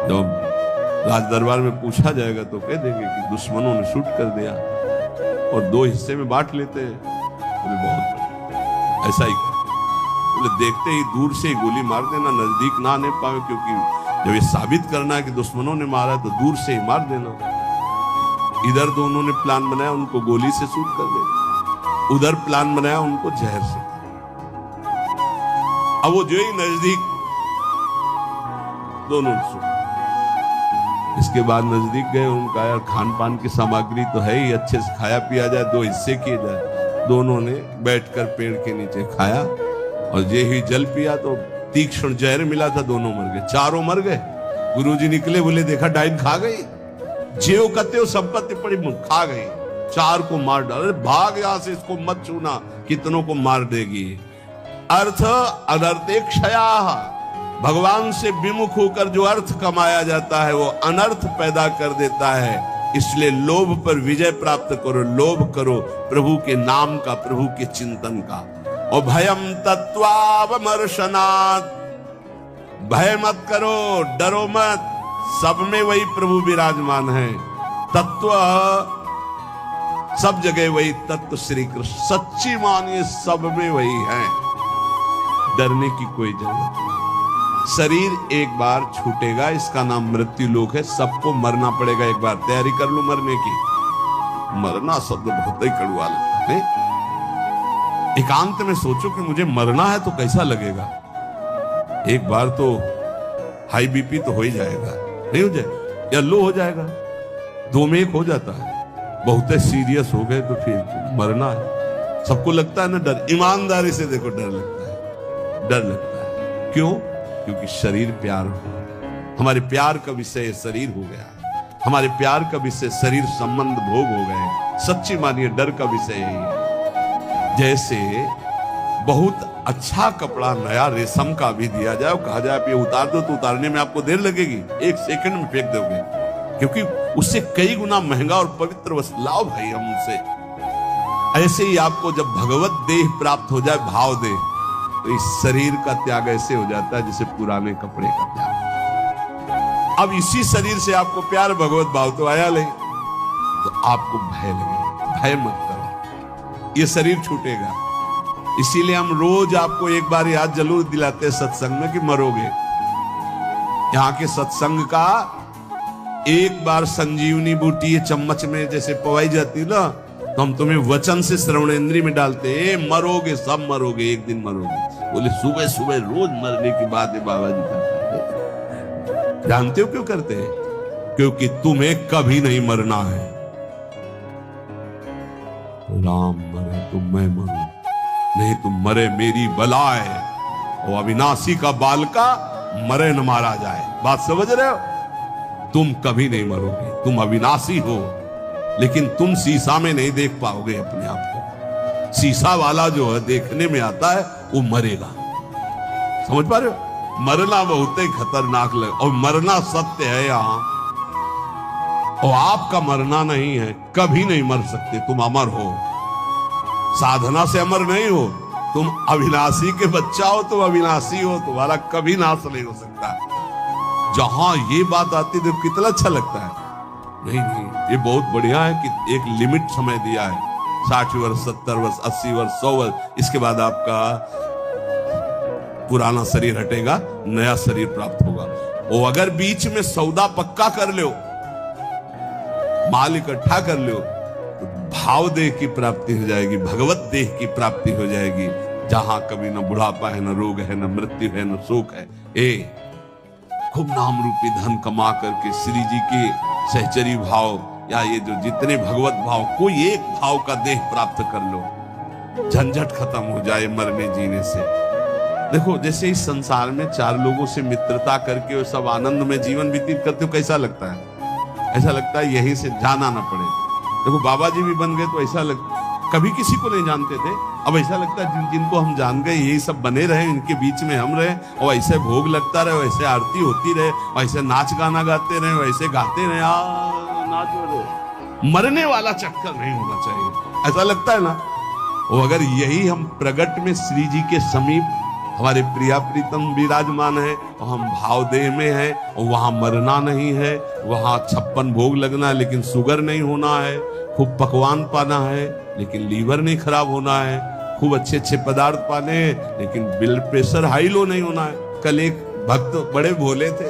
जब राज दरबार में पूछा जाएगा तो कह देंगे कि दुश्मनों ने शूट कर दिया और 2 हिस्से में बांट लेते हैं। बोले बहुत बढ़िया, ऐसा ही कर। बोले देखते ही दूर से ही गोली मार देना, नजदीक ना आने पाए, क्योंकि जब ये साबित करना है कि दुश्मनों ने मारा तो दूर से ही मार देना। इधर दोनों ने प्लान बनाया उनको गोली से शूट कर देना, उधर प्लान बनाया उनको जहर से। अब वो जो ही नजदीक दोनों शूट। इसके बाद नजदीक गए, उनका यार खान पान की सामग्री तो है ही, अच्छे से खाया पिया जाए, 2 हिस्से किए जाए। दोनों ने बैठकर पेड़ के नीचे खाया और ये ही जल पिया तो तीक्ष्ण जहर मिला था, दोनों मर गए, चारों मर गए। गुरुजी निकले, बोले देखा डाइन खा गई, जेव कते संपत्ति पड़ी खा गई, 4 को मार डाले, भाग यहां से, इसको मत छूना, कितनों को मार देगी। अर्थ अनर्थे क्षया, भगवान से विमुख होकर जो अर्थ कमाया जाता है वो अनर्थ पैदा कर देता है। इसलिए लोभ पर विजय प्राप्त करो, लोभ करो प्रभु के नाम का, प्रभु के चिंतन का। और भयम तत्वावमर्शनात्, भय मत करो, डरो मत, सब में वही प्रभु विराजमान है। तत्व सब जगह वही तत्व श्री कृष्ण, सच्ची मानिए सब में वही है, डरने की कोई जरूरत नहीं। शरीर एक बार छूटेगा, इसका नाम मृत्यु लोक है, सबको मरना पड़ेगा एक बार, तैयारी कर लो मरने की। मरना शब्द बहुत ही कड़वा लगता है। एकांत में सोचो कि मुझे मरना है तो कैसा लगेगा। एक बार तो हाई बीपी तो हो ही जाएगा, नहीं हो जाए या लो हो जाएगा, 2 में 1 हो जाता है। बहुत सीरियस हो गए तो फिर मरना है। सबको लगता है ना डर, ईमानदारी से देखो डर लगता है, डर लगता है। क्यों? क्योंकि शरीर प्यार हो, हमारे प्यार का विषय शरीर हो गया, हमारे प्यार का विषय शरीर संबंध भोग हो गए। सच्ची मानिए डर का विषय यही है। जैसे बहुत अच्छा कपड़ा नया रेशम का भी दिया जाए, कहा जाए आप ये उतार दो, तो उतारने में आपको देर लगेगी, 1 सेकंड में फेंक दोगे, क्योंकि उससे कई गुना महंगा और पवित्र वस्तु लाओ भाई हमसे। ऐसे ही आपको जब भगवत देह प्राप्त हो जाए, भाव देह, तो इस शरीर का त्याग ऐसे हो जाता है जैसे पुराने कपड़े का त्याग। अब इसी शरीर से आपको प्यार भगवत भाव तो आया नहीं, तो आपको भय लगे, भय मत करो, ये शरीर छूटेगा। इसीलिए हम रोज आपको एक बार याद जरूर दिलाते हैं सत्संग में कि मरोगे। यहाँ के सत्संग का एक बार संजीवनी बूटी ये चम्मच में जैसे पवाई जाती ना, तो हम तुम्हें वचन से श्रवणेंद्री में डालते, मरोगे, सब मरोगे, एक दिन मरोगे। बोले सुबह सुबह रोज मरने की बात है बाबा जी करते। जानते हो क्यों करते हैं? क्योंकि तुम्हें कभी नहीं मरना है। राम मरे तो मैं मरूं, नहीं तुम मरे मेरी बला है। वो अविनाशी का बालका मरे न मारा जाए। बात समझ रहे हो? तुम कभी नहीं मरोगे, तुम अविनाशी हो, लेकिन तुम शीशा में नहीं देख पाओगे अपने आप को। शीशा वाला जो है देखने में आता है वो मरेगा। समझ पा रहे हो? मरना बहुत ही खतरनाक लगे, और मरना सत्य है यहाँ, और आपका मरना नहीं है, कभी नहीं मर सकते, तुम अमर हो। साधना से अमर नहीं हो, तुम अविनाशी के बच्चा हो, तुम अविनाशी हो, तुम्हारा कभी नाश नहीं हो सकता। जहां ये बात आती है कितना अच्छा लगता है। नहीं नहीं, ये बहुत बढ़िया है कि एक लिमिट समय दिया है, 60 वर्ष, 70 वर्ष, 80 वर्ष, 100 वर्ष, इसके बाद आपका पुराना शरीर हटेगा, नया शरीर प्राप्त होगा। वो अगर बीच में सौदा पक्का कर लो, माल इकट्ठा कर लो, तो भाव देह की प्राप्ति हो जाएगी, भगवत देह की प्राप्ति हो जाएगी, जहां कभी न बुढ़ापा है, न रोग है, न मृत्यु है, न शोक है। खूब नाम रूपी धन कमा करके श्री जी के सहचरी भाव या ये जो जितने भगवत भाव, कोई एक भाव का देह प्राप्त कर लो, झंझट खत्म हो जाए मरने जीने से। देखो जैसे इस संसार में 4 लोगों से मित्रता करके और सब आनंद में जीवन व्यतीत करते हो, कैसा लगता है? ऐसा लगता है यहीं से जाना ना पड़े। देखो बाबा जी भी बन गए तो ऐसा कभी किसी को नहीं जानते थे, अब ऐसा लगता है जिनको हम जान गए यही सब बने रहे, इनके बीच में हम रहे, और ऐसे भोग लगता रहे, वैसे आरती होती रहे, वैसे नाच गाना गाते रहे, वैसे गाते रहे, नाच रहे। मरने वाला चक्कर नहीं होना चाहिए, ऐसा लगता है ना। और अगर यही हम प्रगट में श्री जी के समीप हमारे प्रिया प्रीतम विराजमान है और हम भाव देह में हैं, और वहां मरना नहीं है, वहां 56 भोग लगना है लेकिन शुगर नहीं होना है, खूब पकवान पाना है लेकिन लीवर नहीं खराब होना है, खूब अच्छे अच्छे पदार्थ पाने हैं लेकिन ब्लड प्रेशर हाई लो नहीं होना है। कल एक भक्त बड़े भोले थे,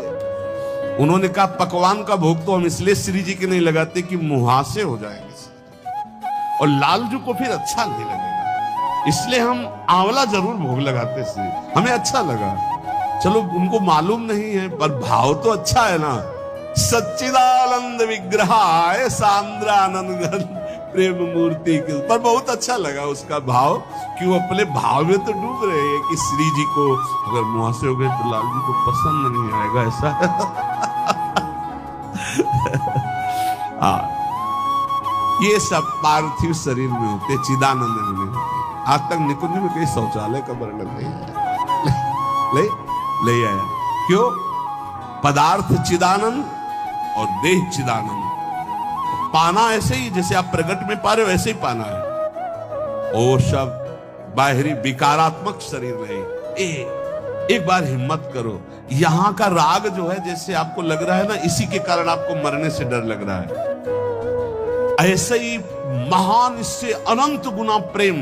उन्होंने कहा पकवान का भोग तो हम इसलिए श्री जी के नहीं लगाते कि मुहासे हो जाएंगे और लालजू को फिर अच्छा नहीं लगेगा, इसलिए हम आंवला जरूर भोग लगाते श्री, हमें अच्छा लगा। चलो उनको मालूम नहीं है पर भाव तो अच्छा है ना। सच्चिदानंद विग्रहाय सांद्रानंद घन प्रेम मूर्ति के, पर बहुत अच्छा लगा उसका भाव कि वो अपने भाव में तो डूब रहे हैं कि श्री जी को अगर मुहासे हो गए तो लाल जी को पसंद नहीं आएगा, ऐसा ये सब पार्थिव शरीर में होते, चिदानंद में नहीं होते। आज तक निकुंज में कहीं शौचालय का वर्णन नहीं आया, ले आया। क्यों? पदार्थ चिदानंद और देह चिदानंद। पाना ऐसे ही जैसे आप प्रगट में पा रहे हो वैसे ही पाना है। ओ सब बाहरी विकारात्मक शरीर नहीं। एक बार हिम्मत करो, यहां का राग जो है जैसे आपको लग रहा है ना, इसी के कारण आपको मरने से डर लग रहा है। ऐसे ही महान, इससे अनंत गुना प्रेम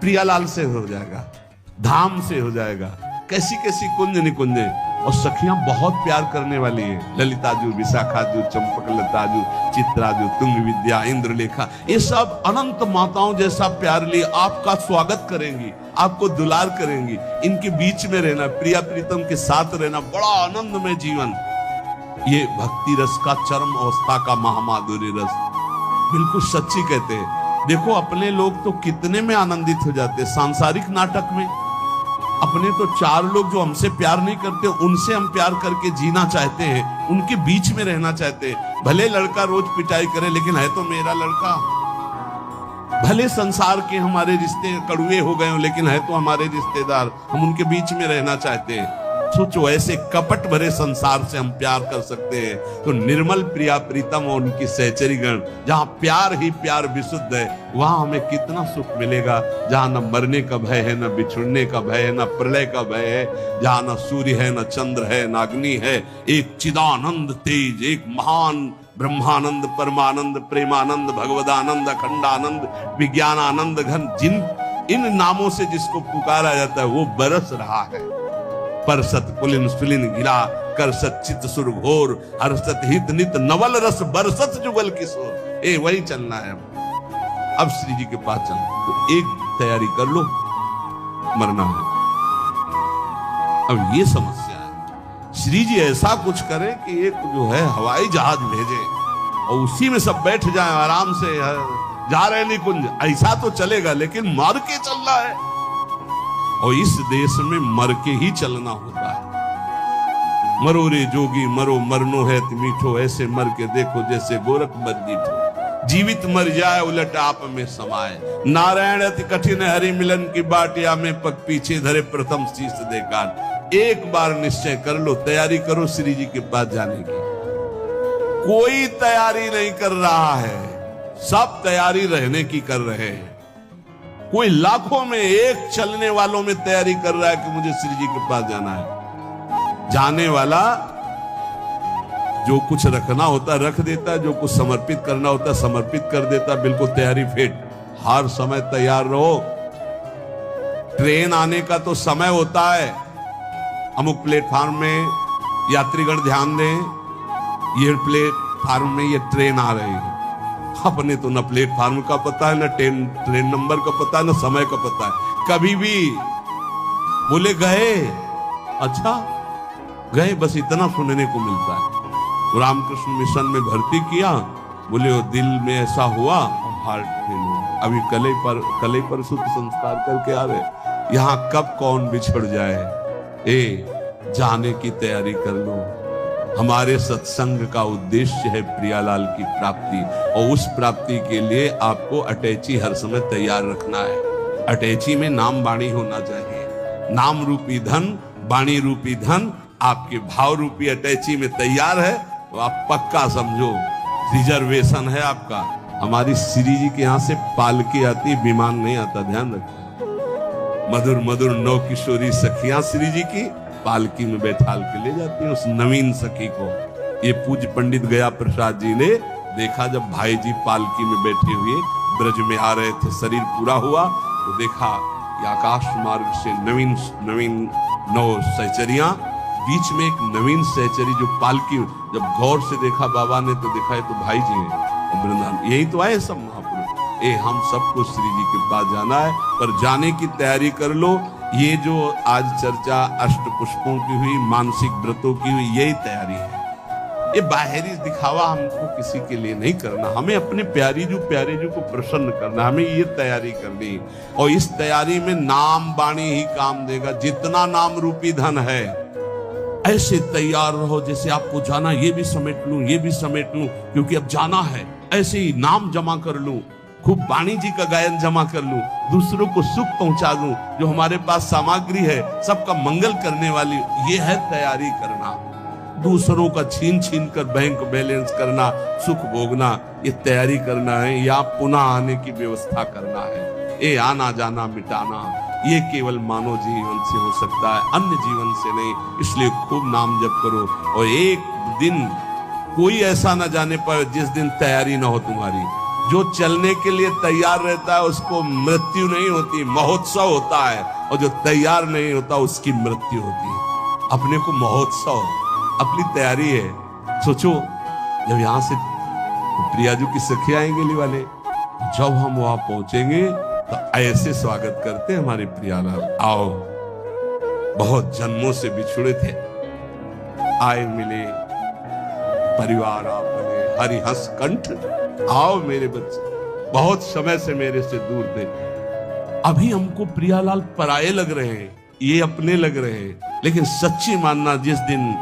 प्रियालाल से हो जाएगा, धाम से हो जाएगा। कैसी कैसी कुंज निकुंजे, और सखियां बहुत प्यार करने वाली है। ललिताजू, विशाखाजू, चंपकलताजू, चित्राजू, तुंग विद्या, इंद्रलेखा, ये सब अनंत माताओं जैसा प्यार लिए आपका स्वागत करेंगी, आपको दुलार करेंगी। इनके बीच में रहना, प्रिया प्रीतम के साथ रहना, बड़ा आनंदमय जीवन। ये भक्ति रस का चरम अवस्था का महामाधुर्य रस, बिल्कुल सच्ची कहते हैं। देखो अपने लोग तो कितने में आनंदित हो जाते, सांसारिक नाटक में अपने तो 4 लोग जो हमसे प्यार नहीं करते, उनसे हम प्यार करके जीना चाहते हैं, उनके बीच में रहना चाहते हैं। भले लड़का रोज पिटाई करे लेकिन है तो मेरा लड़का। भले संसार के हमारे रिश्ते कड़ुए हो गए हो लेकिन है तो हमारे रिश्तेदार, हम उनके बीच में रहना चाहते हैं। सोचो ऐसे कपट भरे संसार से हम प्यार कर सकते हैं तो निर्मल प्रिया प्रीतम और उनकी सहचरी गण, जहां प्यार ही प्यार विशुद्ध है, वहां हमें कितना सुख मिलेगा। जहां न मरने का भय है, न बिछुड़ने का भय है, न प्रलय का भय है, जहां न सूर्य है, न चंद्र है, न अग्नि है। एक चिदानंद तेज, एक महान ब्रह्मानंद, परमानंद, प्रेमानंद, भगवदानंद, अखंडानंद, विज्ञानानंद घन, जिन इन नामों से जिसको पुकारा जाता है वो बरस रहा है। परसत पुलिन सुलिन गिला, करसत चित सुर घोर, हर्षत हित नित नवल रस, बरसत जुगल किशोर। वही चलना है अब श्री जी के पास चलना। तो एक तैयारी कर लो, मरना है। अब ये समस्या है, श्री जी ऐसा कुछ करें कि एक जो है हवाई जहाज भेजे और उसी में सब बैठ जाएं आराम से, जा रहे निकुंज, ऐसा तो चलेगा लेकिन मर के चलना है। और इस देश में मर के ही चलना होता है। मरो रे जोगी मरो, मरनो है मीठो, ऐसे मर के देखो जैसे गोरख बंदित। जीवित मर जाए उलट आप में समाये, नारायण अति कठिन हरि मिलन की बाटिया में पग पीछे धरे प्रथम शीश देकार। एक बार निश्चय कर लो, तैयारी करो श्री जी के पास जाने की। कोई तैयारी नहीं कर रहा है, सब तैयारी रहने की कर रहे हैं। कोई लाखों में एक चलने वालों में तैयारी कर रहा है कि मुझे श्री जी के पास जाना है। जाने वाला जो कुछ रखना होता रख देता, जो कुछ समर्पित करना होता समर्पित कर देता, बिल्कुल तैयारी फिट। हर समय तैयार रहो। ट्रेन आने का तो समय होता है, अमुक प्लेटफार्म में यात्रीगण ध्यान दें, ये प्लेटफार्म में ये ट्रेन आ रही है। अपने तो न प्लेटफार्म का पता है, न ट्रेन नंबर का पता है, न समय का पता है। कभी भी बोले गए, अच्छा गए, बस इतना सुनने को मिलता है। रामकृष्ण मिशन में भर्ती किया, बोले वो दिल में ऐसा हुआ, हार्ट फेल हो। अभी कल पर शुद्ध संस्कार करके आ रहे। यहाँ कब कौन बिछड़ जाए, जाने की तैयारी कर लो। हमारे सत्संग का उद्देश्य है प्रियालाल की प्राप्ति, और उस प्राप्ति के लिए आपको अटैची हर समय तैयार रखना है। अटैची में नाम वाणी होना चाहिए। नाम रूपी धन, वाणी रूपी धन आपके भाव रूपी अटैची में तैयार है तो आप पक्का समझो रिजर्वेशन है आपका। हमारी श्री जी के यहां से पालकी आती, विमान नहीं आता, ध्यान रखना। मधुर मधुर नौ किशोरी सखियां श्री जी की पालकी में बैठाल के ले जाती हैं उस नवीन सखी को। ये पूज्य पंडित गया प्रसाद जी ने देखा, जब भाई जी पालकी में बैठे हुए ब्रज में आ रहे थे, शरीर पूरा हुआ तो देखा कि आकाश मार्ग से नवीन नवीन नौ सहचरियां, बीच में एक नवीन सहचरी जो पालकी, जब गौर से देखा बाबा ने तो देखा ये तो भाई जी हैं वृंदावन, यही तो आए सब महापुरुष। हम सबको श्री जी के पास जाना है, पर जाने की तैयारी कर लो। ये जो आज चर्चा अष्ट पुष्पों की हुई, मानसिक व्रतों की हुई, यही तैयारी है। ये बाहरी दिखावा हमको किसी के लिए नहीं करना, हमें अपने प्यारे जी को प्रसन्न करना, हमें ये तैयारी करनी। और इस तैयारी में नाम वाणी ही काम देगा। जितना नाम रूपी धन है, ऐसे तैयार रहो जैसे आपको जाना, ये भी समेट लूं, ये भी समेट लूं, क्योंकि अब जाना है। ऐसे ही नाम जमा कर लूं, खूब वाणी जी का गायन जमा कर लूं, दूसरों को सुख पहुंचा दूं, जो हमारे पास सामग्री है सबका मंगल करने वाली, ये है तैयारी करना। दूसरों का छीन छीन कर बैंक बैलेंस करना, सुख भोगना, ये तैयारी करना है, या पुनः आने की व्यवस्था करना है। ये आना जाना मिटाना, ये केवल मानव जीवन से हो सकता है, अन्य जीवन से नहीं। इसलिए खूब नाम जप करो। और एक दिन कोई ऐसा ना जाने पाए जिस दिन तैयारी ना हो तुम्हारी। जो चलने के लिए तैयार रहता है उसको मृत्यु नहीं होती, महोत्सव होता है। और जो तैयार नहीं होता उसकी मृत्यु होती है। अपने को महोत्सव, अपनी तैयारी है। सोचो, जब यहां से प्रियाजू की सखी आएंगे ली वाले, जब हम वहां पहुंचेंगे तो ऐसे स्वागत करते हमारे प्रियालाल, आओ, बहुत जन्मों से बिछुड़े थे, आए मिले, परिवार आपने, हरिहंस कंठ, आओ मेरे बच्चे, बहुत समय से मेरे से दूर थे, अभी हमको प्रियालाल पराये लग रहे हैं, ये अपने लग रहे हैं। लेकिन सच्ची मानना, जिस दिन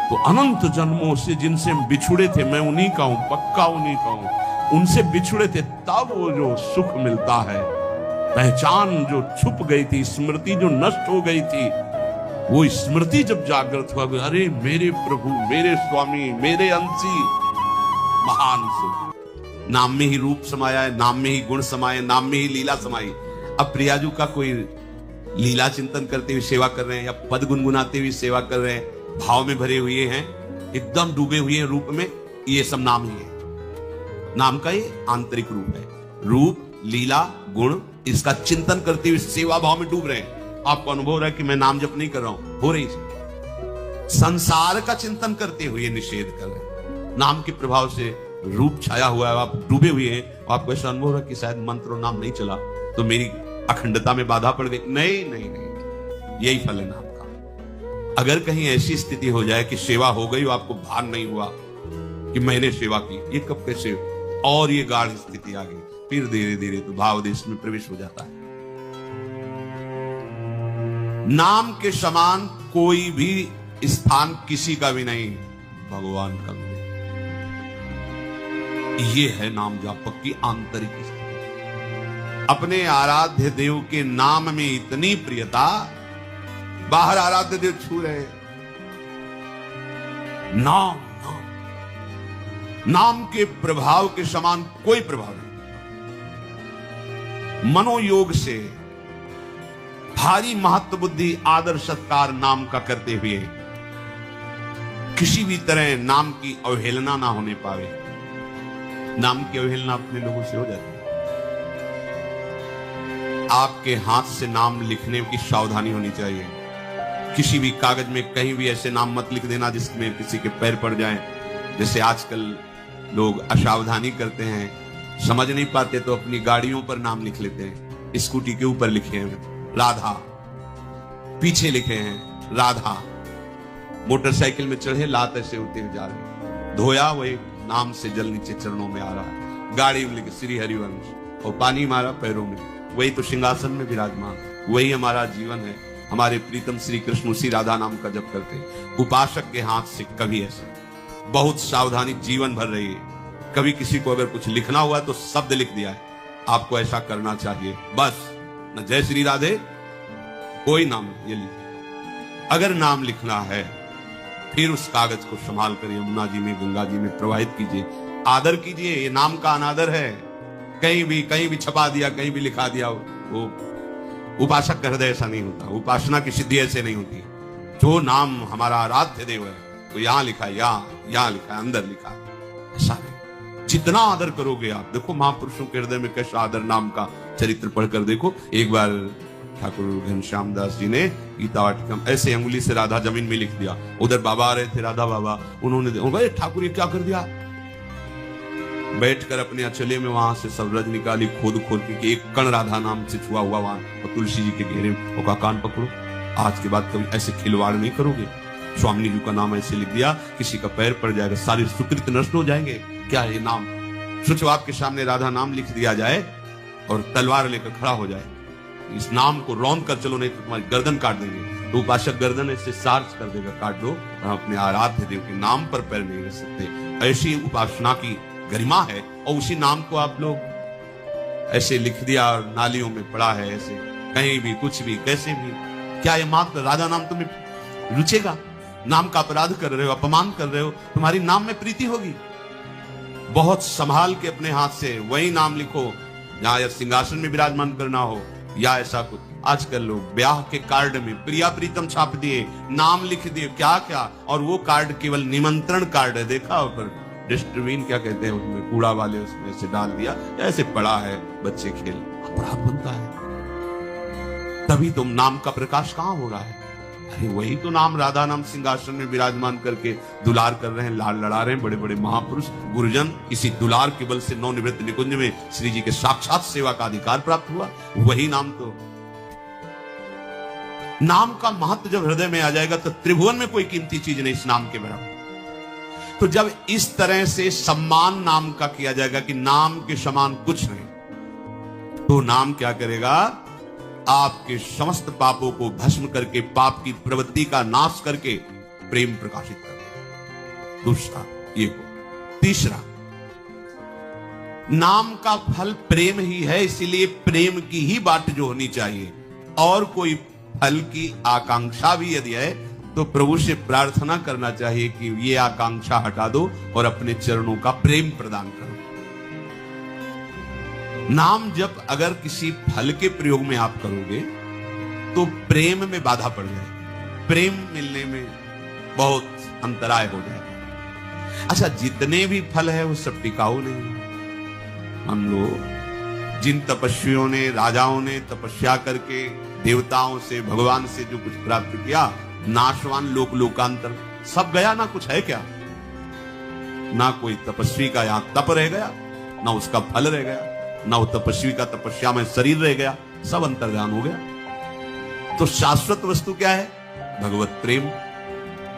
तो अनंत जन्मों से जिनसे हम बिछुड़े थे, मैं उन्हीं का हूं, पक्का उन्हीं का हूं, उनसे बिछुड़े थे, तब वो जो सुख मिलता है, पहचान जो छुप गई थी, स्मृति जो नष्ट हो गई थी, वो स्मृति जब जागृत हुआ, अरे मेरे प्रभु, मेरे स्वामी, मेरे अंशी, महान सुख। नाम में ही रूप समाया है, नाम में ही गुण समाये, नाम में ही लीला समाई। अब प्रियाजू का कोई लीला चिंतन करते हुए सेवा कर रहे हैं, या पद गुनगुनाते हुए सेवा कर रहे हैं, भाव में भरे हुए हैं, एकदम डूबे हुए हैं रूप में, ये सब नाम ही है। नाम का ये आंतरिक रूप है। रूप, लीला, गुण, इसका चिंतन करते हुए सेवा भाव में डूब रहे हैं। आपको अनुभव हो रहा है कि मैं नाम जप नहीं कर रहा हूं, हो रही है। संसार का चिंतन करते हुए निषेध कर रहे हैं। नाम के प्रभाव से रूप छाया हुआ है, आप डूबे हुए हैं, आपको ऐसा अनुभव हो रहा है कि शायद मंत्र और नाम नहीं चला तो मेरी अखंडता में बाधा पड़ गई। नहीं नहीं नहीं, यही फल है नाम का। अगर कहीं ऐसी स्थिति हो जाए कि सेवा हो गई, आपको भान नहीं हुआ कि मैंने सेवा की, ये कब कैसे, और ये गाढ़ स्थिति आ गई, फिर धीरे धीरे तो भाव देश में प्रवेश हो जाता है। नाम के समान कोई भी स्थान किसी का भी नहीं, भगवान का भी। ये है नाम जापक की आंतरिक स्थिति। अपने आराध्य देव के नाम में इतनी प्रियता, बाहर आराध्य देव छू रहे, नाम नाम नाम के प्रभाव के समान कोई प्रभाव नहीं। मनोयोग से भारी महत्व बुद्धि आदर सत्कार नाम का करते हुए किसी भी तरह नाम की अवहेलना ना होने पावे। नाम की अवहेलना अपने लोगों से हो जाती है। आपके हाथ से नाम लिखने की सावधानी होनी चाहिए। किसी भी कागज में कहीं भी ऐसे नाम मत लिख देना जिसमें किसी के पैर पड़ जाएं। जैसे आजकल लोग असावधानी करते हैं, समझ नहीं पाते तो अपनी गाड़ियों पर नाम लिख लेते हैं। स्कूटी के ऊपर लिखे हैं राधा, पीछे लिखे हैं राधा, मोटरसाइकिल में चढ़े लात ऐसे होते हुए जा रहे, धोया वही नाम से जल नीचे चरणों में आ रहा है। गाड़ी में लिखे श्री हरिवंश, और पानी मारा पैरों में, वही तो सिंहासन में विराजमान, वही हमारा जीवन है। हमारे प्रीतम श्री कृष्ण उसी राधा नाम का जप करते हैं। उपासक के हाथ से कभी ऐसे बहुत सावधानी जीवन भर रही है। कभी किसी को अगर कुछ लिखना हुआ तो शब्द लिख दिया है, आपको ऐसा करना चाहिए। बस न जय श्री राधे, कोई नाम ये लिख। अगर नाम लिखना है फिर उस कागज को संभाल कर यमुना जी में, गंगा जी में प्रवाहित कीजिए, आदर कीजिए। ये नाम का अनादर है। कहीं भी छपा दिया, कहीं भी लिखा दिया, वो उपासक का हृदय ऐसा नहीं होता, उपासना की सिद्धि ऐसे नहीं होती। जो नाम हमारा आराध्य देव है वो यहां लिखा है, यहां लिखा है, अंदर लिखा है, ऐसा नहीं। जितना आदर करोगे आप, देखो महापुरुषों के हृदय में कैसा आदर, नाम का चरित्र पढ़कर देखो। एक बार ठाकुर घनश्याम दास जी ने गीता वाटिका ऐसे अंगुली से राधा जमीन में लिख दिया। उधर बाबा आ रहे थे, राधा बाबा, उन्होंने ठाकुर ये क्या कर दिया। बैठकर अपने अचले में वहां से सब रज निकाली, खोद के एक कण राधा नाम से छुआ हुआ वहां और तुलसी जी के घेरे में, वो का कान पकड़ो, आज के बाद कभी ऐसे खिलवाड़ नहीं करोगे। स्वामी जी का नाम ऐसे लिख दिया, किसी का पैर पड़ जाएगा, सारे सुकृत नष्ट हो जाएंगे। क्या ये नाम, सोचो आपके सामने राधा नाम लिख दिया जाए और तलवार लेकर खड़ा हो जाए, इस नाम को रौंद कर चलो, नहीं तो तुम्हारी गर्दन काट देंगे। तो उपासक गर्दन ऐसे सार्च कर देगा, काट दो। हम अपने आराध्य देव के नाम पर पैर नहीं रख सकते। ऐसी उपासना की गरिमा है, और उसी नाम को आप लोग ऐसे लिख दिया और नालियों में पड़ा है, ऐसे कहीं भी कुछ भी कैसे भी। क्या ये मात्र राधा नाम तुम्हें रुचेगा? नाम का अपराध कर रहे हो, अपमान कर रहे हो, तुम्हारी नाम में प्रीति होगी। बहुत संभाल के अपने हाथ से वही नाम लिखो, या सिंहासन में विराजमान करना हो या ऐसा कुछ। आजकल लोग ब्याह के कार्ड में प्रिया प्रीतम छाप दिए, नाम लिख दिए, क्या क्या, और वो कार्ड केवल निमंत्रण कार्ड है। देखा ऊपर डस्टबिन क्या कहते हैं उसमें, कूड़ा वाले उसमें से डाल दिया, ऐसे पड़ा है, बच्चे खेल, अपराध बनता है। तभी तुम नाम का प्रकाश कहां हो रहा है? अरे वही तो नाम, राधा नाम सिंहासन में विराजमान करके दुलार कर रहे हैं, लाल लड़ा रहे हैं बड़े बड़े महापुरुष गुरुजन। इसी दुलार के बल से नवनिवृत्त निकुंज में श्री जी के साक्षात सेवा का अधिकार प्राप्त हुआ। वही नाम तो, नाम का महत्व जब हृदय में आ जाएगा तो त्रिभुवन में कोई कीमती चीज नहीं इस नाम के बराबर। तो जब इस तरह से सम्मान नाम का किया जाएगा कि नाम के समान कुछ नहीं, तो नाम क्या करेगा? आपके समस्त पापों को भस्म करके, पाप की प्रवृत्ति का नाश करके प्रेम प्रकाशित कर। दूसरा ये को। तीसरा, नाम का फल प्रेम ही है, इसीलिए प्रेम की ही बाट जो होनी चाहिए। और कोई फल की आकांक्षा भी यदि है तो प्रभु से प्रार्थना करना चाहिए कि ये आकांक्षा हटा दो और अपने चरणों का प्रेम प्रदान करो। नाम जप अगर किसी फल के प्रयोग में आप करोगे तो प्रेम में बाधा पड़ जाएगी, प्रेम मिलने में बहुत अंतराय हो जाएगा। अच्छा, जितने भी फल है वो सब टिकाऊ नहीं। हम लोग जिन तपस्वियों ने, राजाओं ने तपस्या करके देवताओं से, भगवान से जो कुछ प्राप्त किया, नाशवान लोक लोकांतर सब गया, ना कुछ है क्या? ना कोई तपस्वी का यहां तप रह गया, ना उसका फल रह गया, ना वो तपस्वी का तपस्या में शरीर रह गया, सब अंतर्धान हो गया। तो शाश्वत वस्तु क्या है? भगवत प्रेम।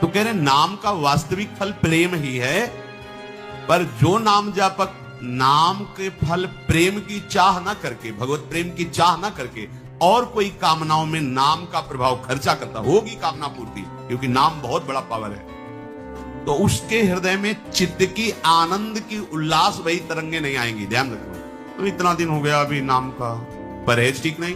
तो कह रहे नाम का वास्तविक फल प्रेम ही है, पर जो नाम जापक नाम के फल प्रेम की चाह ना करके, भगवत प्रेम की चाह ना करके और कोई कामनाओं में नाम का प्रभाव खर्चा करता, होगी कामना पूर्ति, क्योंकि नाम बहुत बड़ा पावर है, तो उसके हृदय में चित्त की आनंद की उल्लास वही तरंगे नहीं आएंगी। ध्यान रखो। तो इतना दिन हो गया अभी नाम का परहेज ठीक नहीं,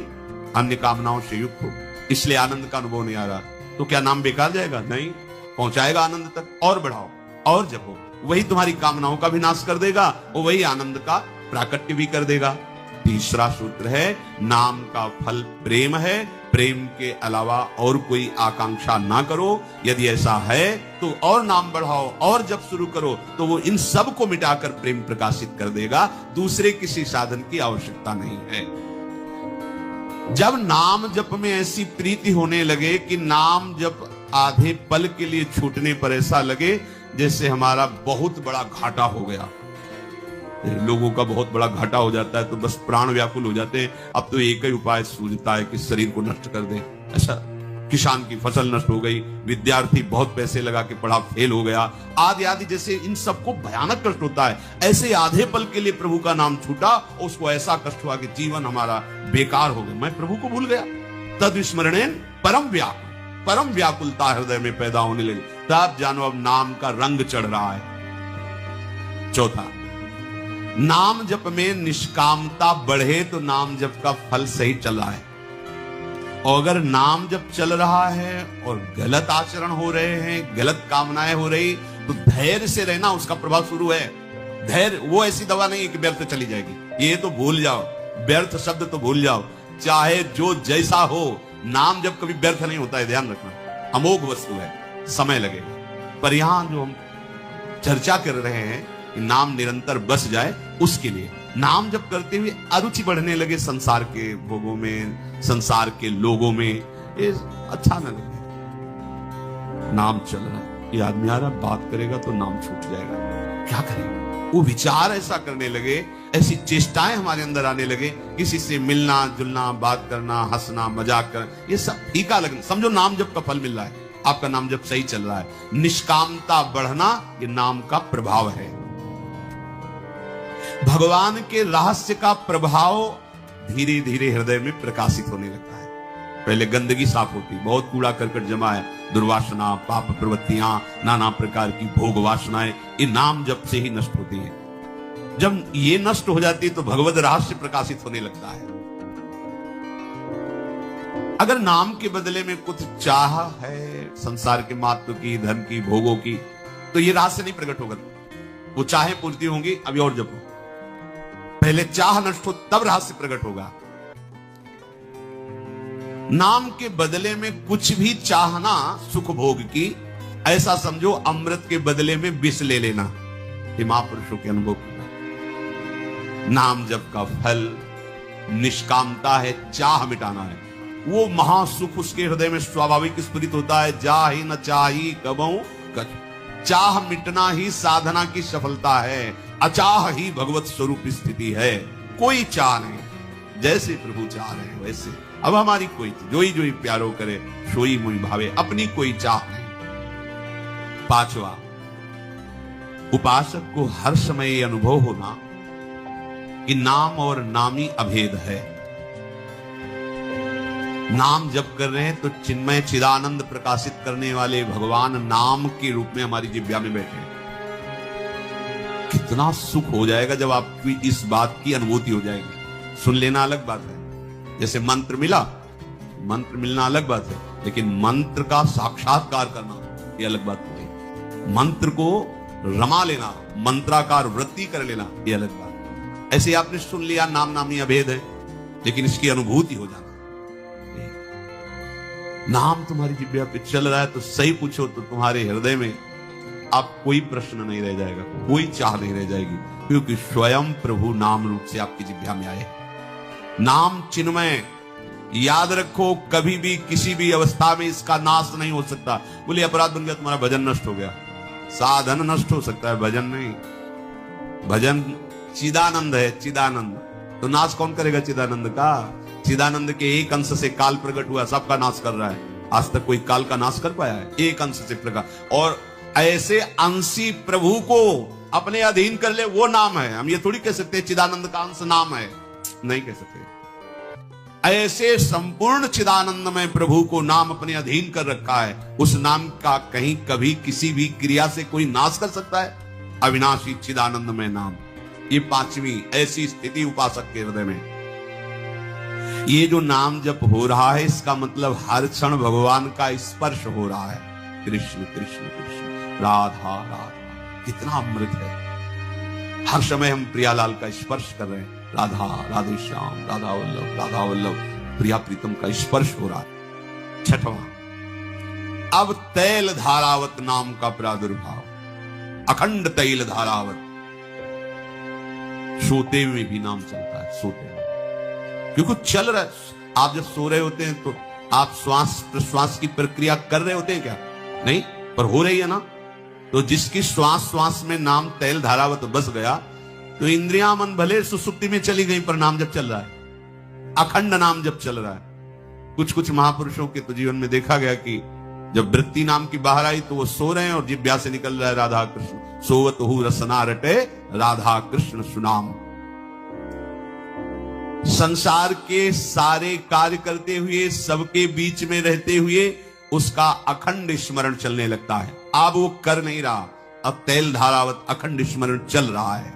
अन्य कामनाओं से युक्त हो, इसलिए आनंद का अनुभव नहीं आ रहा। तो क्या नाम बेकार जाएगा? नहीं, पहुंचाएगा आनंद तक। और बढ़ाओ और जपो, वही तुम्हारी कामनाओं का भी नाश कर देगा और वही आनंद का प्राकट्य भी कर देगा। तीसरा सूत्र है, नाम का फल प्रेम है, प्रेम के अलावा और कोई आकांक्षा ना करो। यदि ऐसा है तो और नाम बढ़ाओ और जब शुरू करो तो वो इन सब को मिटाकर प्रेम प्रकाशित कर देगा। दूसरे किसी साधन की आवश्यकता नहीं है। जब नाम जप में ऐसी प्रीति होने लगे कि नाम जप आधे पल के लिए छूटने पर ऐसा लगे जैसे हमारा बहुत बड़ा घाटा हो गया, लोगों का बहुत बड़ा घाटा हो जाता है तो बस प्राण व्याकुल हो जाते हैं। अब तो एक ही उपाय सूझता है कि शरीर को नष्ट कर दे। ऐसा किसान की फसल नष्ट हो गई, विद्यार्थी बहुत पैसे लगा के पढ़ा फेल हो गया, आदि आदि, जैसे इन सबको भयानक कष्ट होता है, ऐसे आधे पल के लिए प्रभु का नाम छूटा, उसको ऐसा कष्ट हुआ कि जीवन हमारा बेकार हो गया, मैं प्रभु को भूल गया। तद स्मरणेन परम व्याकुलता हृदय में पैदा होने लगी। तब जानो अब नाम का रंग चढ़ रहा है। चौथा, नाम जप में निष्कामता बढ़े तो नाम जप का फल सही चल रहा है। और अगर नाम जप चल रहा है और गलत आचरण हो रहे हैं, गलत कामनाएं हो रही, तो धैर्य से रहना, उसका प्रभाव शुरू है। धैर्य वो ऐसी दवा नहीं है कि व्यर्थ चली जाएगी, ये तो भूल जाओ, व्यर्थ शब्द तो भूल जाओ। चाहे जो जैसा हो, नाम जब कभी व्यर्थ नहीं होता है, ध्यान रखना। अमोघ वस्तु है, समय लगेगा। पर यहां जो हम चर्चा कर रहे हैं कि नाम निरंतर बस जाए, उसके लिए नाम जब करते हुए अरुचि बढ़ने लगे संसार के भोगों में, संसार के लोगों में, ये अच्छा न लगे। नाम चल रहा है, ये आदमी आ रहा बात करेगा तो नाम छूट जाएगा, क्या करेगा? वो विचार ऐसा करने लगे, ऐसी चेष्टाएं हमारे अंदर आने लगे, किसी से मिलना जुलना, बात करना, हंसना, मजाक करना, ये सब फीका लगना। समझो नाम जप का फल मिल रहा है, आपका नाम जप सही चल रहा है। निष्कामता बढ़ना, ये नाम का प्रभाव है। भगवान के रहस्य का प्रभाव धीरे धीरे हृदय में प्रकाशित होने लगता है। पहले गंदगी साफ होती, बहुत कूड़ा करकट जमा है, दुर्वासना, पाप प्रवृत्तियां, नाना प्रकार की भोग वासनाएं, ये नाम जप से ही नष्ट होती है। जब ये नष्ट हो जाती है तो भगवत रहस्य प्रकाशित होने लगता है। अगर नाम के बदले में कुछ चाह है, संसार के महत्व की, धन की, भोगों की, तो ये रहस्य नहीं प्रकट होगा। वो चाहे पूर्ति होंगी, अभी और जपो। पहले चाह नष्ट हो तब रहस्य प्रकट होगा। नाम के बदले में कुछ भी चाहना सुख भोग की, ऐसा समझो अमृत के बदले में विष ले लेना। ये महापुरुषों के अनुभव का नाम जप का फल निष्कामता है, चाह मिटाना है। वो महासुख उसके हृदय में स्वाभाविक स्फुरित होता है। जा ही न चाही कबहू कछ, चाह मिटना ही साधना की सफलता है। अचाह ही भगवत स्वरूप स्थिति है। कोई चाह नहीं, जैसे प्रभु चाह रहे हैं वैसे। अब हमारी कोई जो ही प्यारो करे, सोई मुई भावे, अपनी कोई चाह नहीं। पांचवा, उपासक को हर समय यह अनुभव होना कि नाम और नामी अभेद है। नाम जप कर रहे हैं तो चिन्मय चिदानंद प्रकाशित करने वाले भगवान नाम के रूप में हमारी जिह्वा में बैठे हैं। कितना सुख हो जाएगा जब आपकी इस बात की अनुभूति हो जाएगी। सुन लेना अलग बात है, जैसे मंत्र मिला, मंत्र मिलना अलग बात है, लेकिन मंत्र का साक्षात्कार करना ये अलग बात हो गई। मंत्र को रमा लेना, मंत्राकार वृत्ति कर लेना, ये अलग बात। ऐसे आपने सुन लिया नाम नामी अभेद है, लेकिन इसकी अनुभूति हो जाना। नाम तुम्हारी जिह्वा पे चल रहा है तो सही पूछो तो तुम्हारे हृदय में अब कोई प्रश्न नहीं रह जाएगा, कोई चाह नहीं रह जाएगी, क्योंकि स्वयं प्रभु नाम रूप से आपकी जिह्वा में आए। नाम चिन्मय, याद रखो, कभी भी किसी भी अवस्था में इसका नाश नहीं हो सकता। बोले अपराध बन गया, तुम्हारा भजन नष्ट हो गया। साधन नष्ट हो सकता है, भजन नहीं। भजन चिदानंद है, चिदानंद। तो नाश कौन करेगा चिदानंद का? चिदानंद के एक अंश से काल प्रकट हुआ, सबका नाश कर रहा है। आज तक कोई काल का नाश कर पाया है? एक अंश से प्रकट। और ऐसे अंशी प्रभु को अपने अधीन कर ले, वो नाम है। हम ये थोड़ी कह सकते चिदानंद का अंश नाम है, नहीं कह सकते। ऐसे संपूर्ण चिदानंद में प्रभु को नाम अपने अधीन कर रखा है। उस नाम का कहीं कभी किसी भी क्रिया से कोई नाश कर सकता है? अविनाशी चिदानंद में नाम, ये पांचवी ऐसी स्थिति उपासक के हृदय में। ये जो नाम जप हो रहा है, इसका मतलब हर क्षण भगवान का स्पर्श हो रहा है। कृष्ण कृष्ण कृष्ण, राधा राधा, कितना अमृत है। हर समय हम प्रियालाल का स्पर्श कर रहे हैं। राधा राधे श्याम, राधा वल्लभ, राधा वल्लभ, प्रिया प्रीतम का स्पर्श हो रहा है। छठवां, अब तैल धारावत नाम का प्रादुर्भाव, अखंड तैल धारावत। सोते हुए भी नाम चलता है, सोते हुए, क्योंकि चल रहा है। आप जब सो रहे होते हैं तो आप श्वास प्रश्वास की प्रक्रिया कर रहे होते हैं क्या? नहीं, पर हो रही है ना। तो जिसकी श्वास श्वास में नाम तैल धारावत बस गया, तो इंद्रियां मन भले सुसुप्ति में चली गई, पर नाम जब चल रहा है, अखंड नाम जब चल रहा है। कुछ कुछ महापुरुषों के तो जीवन में देखा गया कि जब वृत्ति नाम की बाहर आई तो वो सो रहे हैं और जिह्वा से निकल रहा है राधा कृष्ण, सोवत हु रसना रटे, राधा कृष्ण सुनाम। संसार के सारे कार्य करते हुए, सबके बीच में रहते हुए उसका अखंड स्मरण चलने लगता है। अब वो कर नहीं रहा, अब तैल धारावत अखंड स्मरण चल रहा है।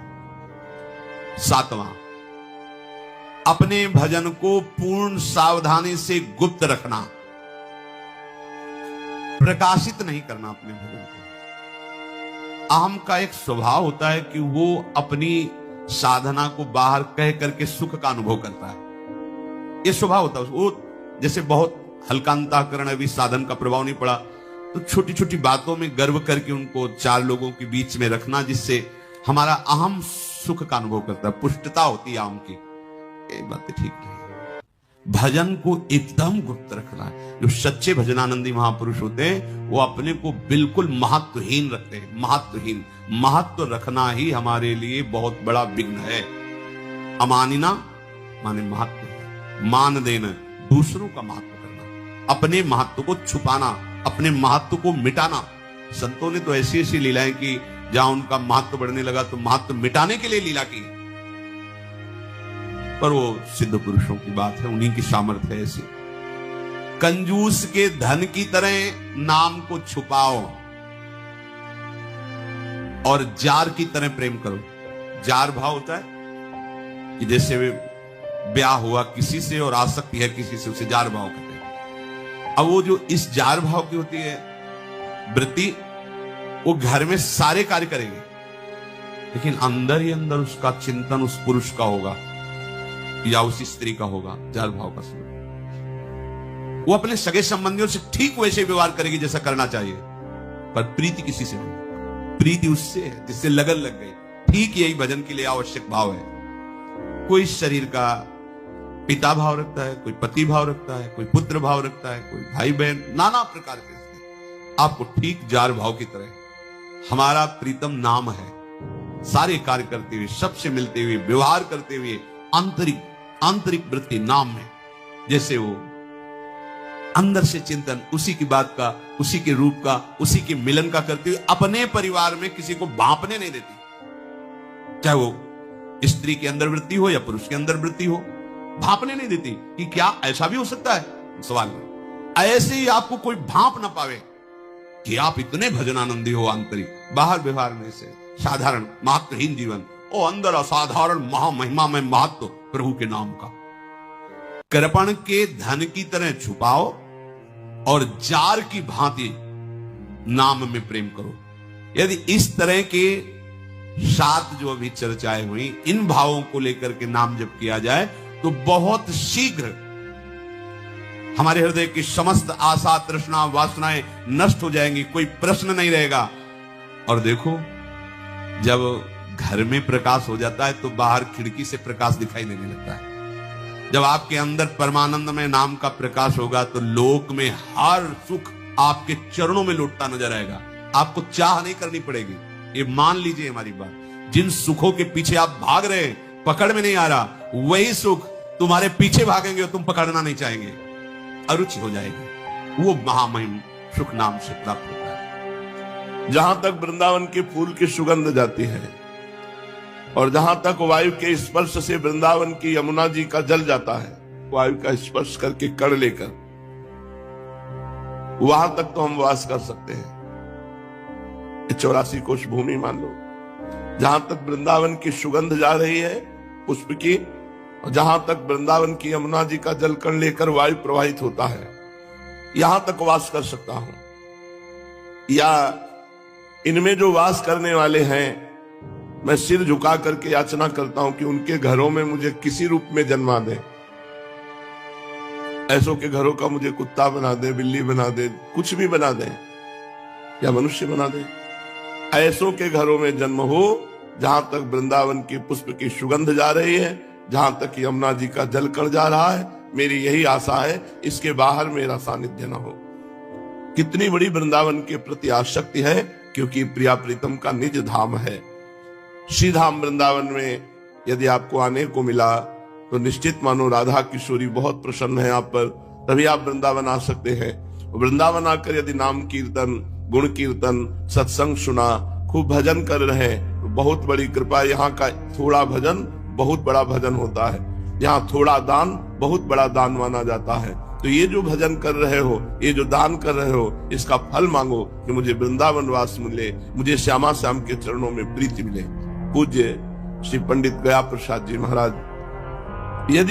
सातवां, अपने भजन को पूर्ण सावधानी से गुप्त रखना, प्रकाशित नहीं करना अपने भजन को। अहम का एक स्वभाव होता है कि वो अपनी साधना को बाहर कह करके सुख का अनुभव करता है। ये स्वभाव होता है वो। जैसे बहुत हल्का अंतःकरण, अभी साधन का प्रभाव नहीं पड़ा, तो छोटी छोटी बातों में गर्व करके उनको चार लोगों के बीच में रखना, जिससे हमारा अहम सुख का अनुभव करता है, पुष्टता होती है अहम की। ये बातें ठीक नहीं। भजन को एकदम गुप्त रखना है। जो सच्चे भजनानंदी महापुरुष होते हैं वो अपने को बिल्कुल महत्वहीन रखते हैं। महत्वहीन, महत्व रखना ही हमारे लिए बहुत बड़ा विघ्न है। अमानिना माने महत्व, मान देना, दूसरों का महत्व करना, अपने महत्व को छुपाना, अपने महत्व को मिटाना। संतों ने तो ऐसी ऐसी लीलाएं की, जहां उनका महत्व बढ़ने लगा तो महत्व मिटाने के लिए लीला की। पर वो सिद्ध पुरुषों की बात है, उन्हीं की सामर्थ्य है ऐसी। कंजूस के धन की तरह नाम को छुपाओ और जार की तरह प्रेम करो। जार भाव होता है कि जैसे ब्याह हुआ किसी से और आसक्ति है किसी से, उसे जार भाव कहते हैं। अब वो जो इस जार भाव की होती है वृत्ति, वो घर में सारे कार्य करेगी, लेकिन अंदर ही अंदर उसका चिंतन उस पुरुष का होगा या उसी स्त्री का होगा। जार भाव का स्वरूप, वो अपने सगे संबंधियों से ठीक वैसे व्यवहार करेगी जैसा करना चाहिए, पर प्रीति किसी से नहीं। प्रीति उससे है जिससे लगन लग गई। ठीक यही भजन के लिए आवश्यक भाव है। कोई शरीर का पिता भाव रखता है, कोई पति भाव रखता है, कोई पुत्र भाव रखता है, कोई भाई बहन, नाना प्रकार के। आपको ठीक जार भाव की तरह हमारा प्रीतम नाम है। सारे कार्य करते हुए, सबसे मिलते हुए, व्यवहार करते हुए, आंतरिक वृत्ति नाम में, जैसे वो अंदर से चिंतन उसी की बात का, उसी के रूप का, उसी के मिलन का करते हुए अपने परिवार में किसी को भांपने नहीं देती। चाहे वो स्त्री के अंदर वृत्ति हो या पुरुष के अंदर वृत्ति हो, भांपने नहीं देती कि क्या ऐसा भी हो सकता है। सवाल नहीं। ऐसे ही आपको कोई भांप ना पावे कि आप इतने भजनानंदी हो आंतरिक, बाहर व्यवहार में से साधारण महत्वहीन जीवन, और अंदर असाधारण महामहिमा में महत्व प्रभु के नाम का। कृपण के धन की तरह छुपाओ और जार की भांति नाम में प्रेम करो। यदि इस तरह के 7 जो अभी चर्चाएं हुई, इन भावों को लेकर के नाम जप किया जाए तो बहुत शीघ्र हमारे हृदय की समस्त आशा, तृष्णा, वासनाएं नष्ट हो जाएंगी, कोई प्रश्न नहीं रहेगा। और देखो, जब घर में प्रकाश हो जाता है तो बाहर खिड़की से प्रकाश दिखाई देने लगता है। जब आपके अंदर परमानंद में नाम का प्रकाश होगा तो लोक में हर सुख आपके चरणों में लौटता नजर आएगा। आपको चाह नहीं करनी पड़ेगी। ये मान लीजिए हमारी बात। जिन सुखों के पीछे आप भाग रहे हैं, पकड़ में नहीं आ रहा, वही सुख तुम्हारे पीछे भागेंगे और तुम पकड़ना नहीं चाहेंगे, अरुचि हो जाएगी। वो महामहिम सुख नाम से प्राप्त होता है। जहां तक वृंदावन के फूल की सुगंध जाती है और जहां तक वायु के स्पर्श से वृंदावन की यमुना जी का जल जाता है, वायु का स्पर्श करके कण लेकर, वहां तक तो हम वास कर सकते हैं। 84 कोश भूमि मान लो। जहां तक वृंदावन की सुगंध जा रही है पुष्प की, और जहां तक वृंदावन की यमुना जी का जल कण लेकर वायु प्रवाहित होता है, यहां तक वास कर सकता हूं। या इनमें जो वास करने वाले हैं, मैं सिर झुका करके याचना करता हूं कि उनके घरों में मुझे किसी रूप में जन्मा दे। ऐसों के घरों का मुझे कुत्ता बना दे, बिल्ली बना दे, कुछ भी बना दे, या मनुष्य बना दे। ऐसों के घरों में जन्म हो जहां तक वृंदावन के पुष्प की सुगंध जा रही है, जहां तक यमुना जी का जल कण जा रहा है। मेरी यही आशा है, इसके बाहर मेरा सानिध्य न हो। कितनी बड़ी वृंदावन के प्रति आसक्ति है, क्योंकि प्रिया प्रीतम का निज धाम है। श्रीधाम वृंदावन में यदि आपको आने को मिला तो निश्चित मानो राधा किशोरी बहुत प्रसन्न है आप पर, तभी आप वृंदावन आ सकते हैं। वृंदावन आकर यदि नाम कीर्तन, गुण कीर्तन, सत्संग सुना, खूब भजन कर रहे हैं, तो बहुत बड़ी कृपा। यहाँ का थोड़ा भजन बहुत बड़ा भजन होता है। यहाँ थोड़ा दान बहुत बड़ा दान माना जाता है। तो ये जो भजन कर रहे हो, ये जो दान कर रहे हो, इसका फल मांगो कि मुझे वृंदावन वास मिले, मुझे श्यामा श्याम के चरणों में प्रीति मिले। पूज्य श्री पंडित गया प्रसाद जी महाराज। यदि